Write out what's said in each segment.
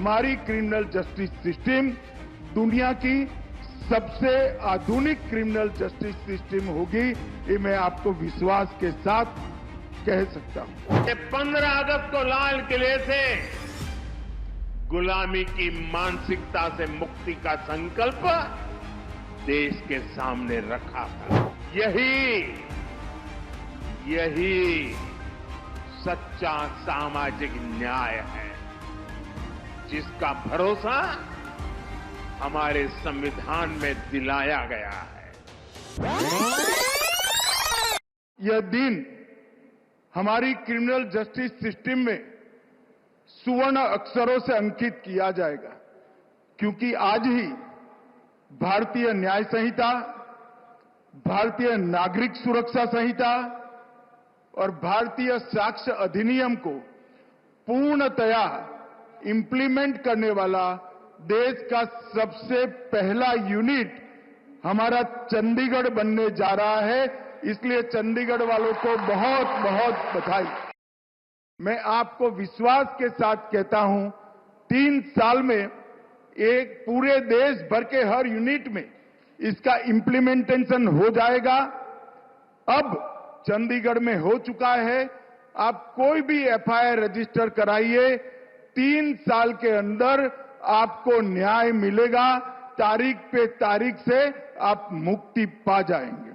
हमारी criminal justice system दुनिया की सबसे आधुनिक क्रिमिनल जस्टिस सिस्टम होगी, ये मैं आपको विश्वास के साथ कह सकता हूं। 15 अगस्त को लाल किले से गुलामी की मानसिकता से मुक्ति का संकल्प देश के सामने रखा था। यही सच्चा सामाजिक न्याय है, जिसका भरोसा हमारे संविधान में दिलाया गया है। यह दिन हमारी क्रिमिनल जस्टिस सिस्टम में सुवर्ण अक्षरों से अंकित किया जाएगा, क्योंकि आज ही भारतीय न्याय संहिता, भारतीय नागरिक सुरक्षा संहिता और भारतीय साक्ष्य अधिनियम को पूर्णतया इंप्लीमेंट करने वाला देश का सबसे पहला यूनिट हमारा चंडीगढ़ बनने जा रहा है। इसलिए चंडीगढ़ वालों को बहुत बहुत बधाई। मैं आपको विश्वास के साथ कहता हूं, 3 साल में एक पूरे देश भर के हर यूनिट में इसका इंप्लीमेंटेशन हो जाएगा। अब चंडीगढ़ में हो चुका है। आप कोई भी एफआईआर रजिस्टर कराइए, 3 साल के अंदर आपको न्याय मिलेगा। तारीख पे तारीख से आप मुक्ति पा जाएंगे।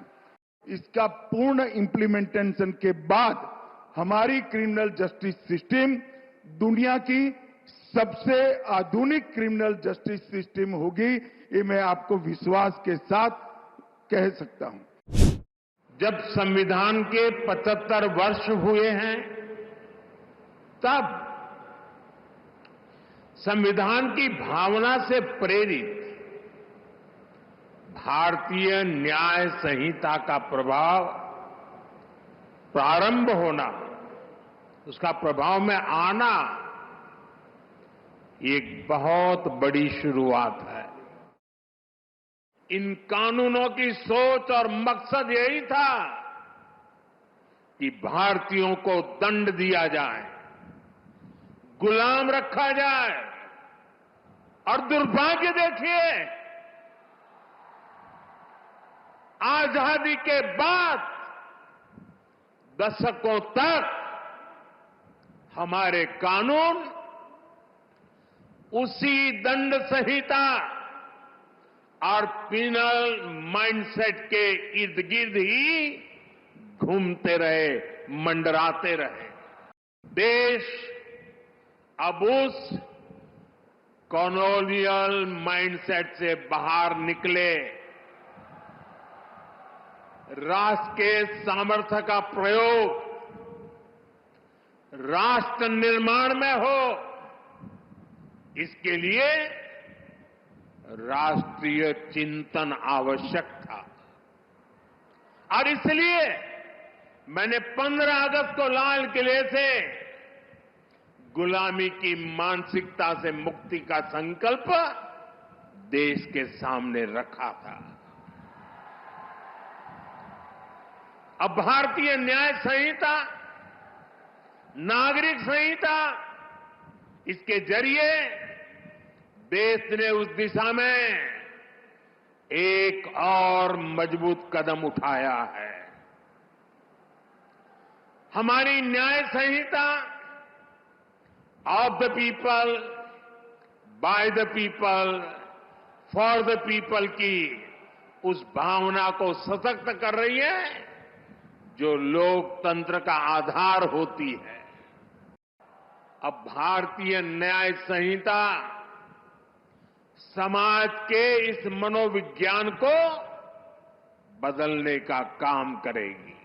इसका पूर्ण इंप्लीमेंटेशन के बाद हमारी क्रिमिनल जस्टिस सिस्टम दुनिया की सबसे आधुनिक क्रिमिनल जस्टिस सिस्टम होगी, ये मैं आपको विश्वास के साथ कह सकता हूं। जब संविधान के 75 वर्ष हुए हैं, तब संविधान की भावना से प्रेरित भारतीय न्याय संहिता का प्रभाव प्रारंभ होना, उसका प्रभाव में आना एक बहुत बड़ी शुरुआत है। इन कानूनों की सोच और मकसद यही था कि भारतीयों को दंड दिया जाए, गुलाम रखा जाए। और दुर्भाग्य देखिए, आजादी के बाद दशकों तक हमारे कानून उसी दंड संहिता और पिनल माइंडसेट के इर्द गिर्द ही घूमते रहे, मंडराते रहे। देश अब उस कॉलोनियल माइंडसेट से बाहर निकले, राष्ट्र के सामर्थ्य का प्रयोग राष्ट्र निर्माण में हो, इसके लिए राष्ट्रीय चिंतन आवश्यक था। और इसलिए मैंने 15 अगस्त को लाल किले से गुलामी की मानसिकता से मुक्ति का संकल्प देश के सामने रखा था। अब भारतीय न्याय संहिता, नागरिक संहिता, इसके जरिए देश ने उस दिशा में एक और मजबूत कदम उठाया है। हमारी न्याय संहिता of the people, by the people, for the people की उस भावना को सशक्त कर रही है जो लोकतंत्र का आधार होती है। अब भारतीय न्याय संहिता समाज के इस मनोविज्ञान को बदलने का काम करेगी।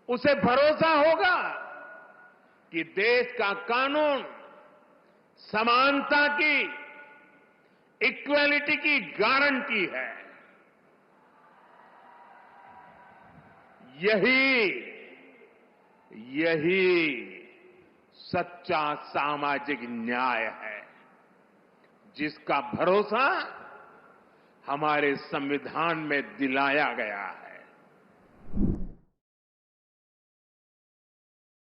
उसे भरोसा होगा कि देश का कानून समानता की, इक्वालिटी की गारंटी है। यही सच्चा सामाजिक न्याय है, जिसका भरोसा हमारे संविधान में दिलाया गया है।